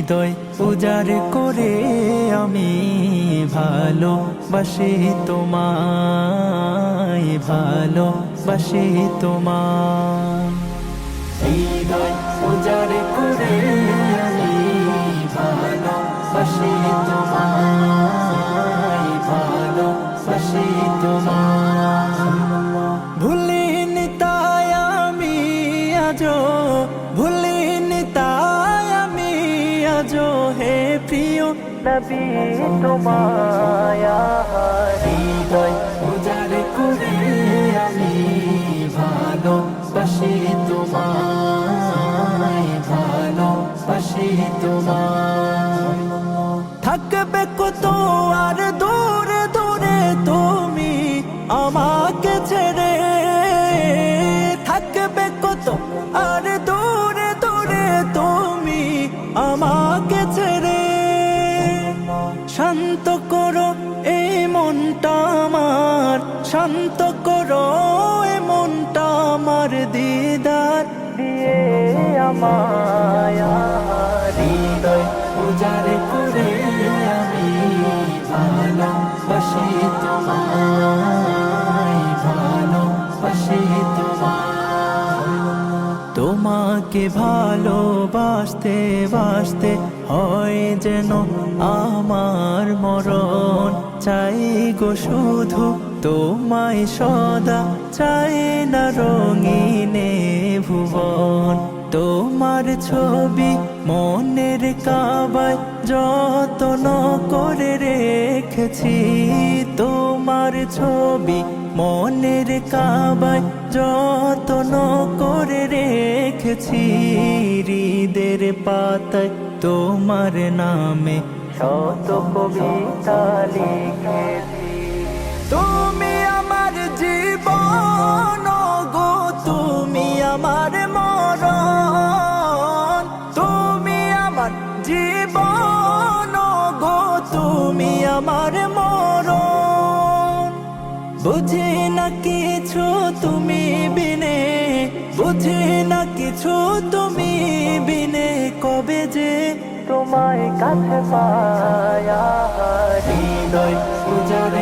হৃদয় উজাড় করে আমি ভালোবাসি তোমায়, ভালোবাসি তোমায়। হৃদয় উজাড় করে আমি ভালোবাসি তোমায়, ভালোবাসি তোমায়। ভুলিনি তাই আমি আজো, ভুলিনি তাই আমি আজো হে প্রিয় নবী তোমায়। হৃদয় উজাড় করে আমি ভালোবাসি তোমায়, ভালোবাসি তোমায়। থাকবে কত আর দূরে দূরে তুমি আমাকে ছেড়ে, থাকবে কত আর দূরে দূরে তুমি আমাকে ছেড়ে। শান্ত করো এই মনটা আমার, শান্ত করো এই মনটা আমার, দিদার দিয়ে আমায়। হৃদয় উজাড় করে আমি ভালোবাসি তোমায়, ভালোবাসি তোমায়। তোমাকে ভালোবাসতে বাসতে হয় যেন আমার মরণ, চাই গো শুধু তোমায় সদা, চাই না রঙিনে ভুবন। তোমার ছবি মনের কাবায় যত্ন করে রেখেছি, তোমার ছবি মনের কাবায় যত্ন করে রেখেছি। হৃদের পাতায় তোমার নামে শত কবিতা লিখেছি। তুমি আমার জীবন গো, তুমি আমার মরণ, তুমি আমার জীবন গো, তুমি আমার মরণ। বুঝি না কিছু তুমি বিনে, বুঝি না কিছু তুমি বিনে, কবে যে তোমায় কাছে পায়া। হৃদয় উজাড়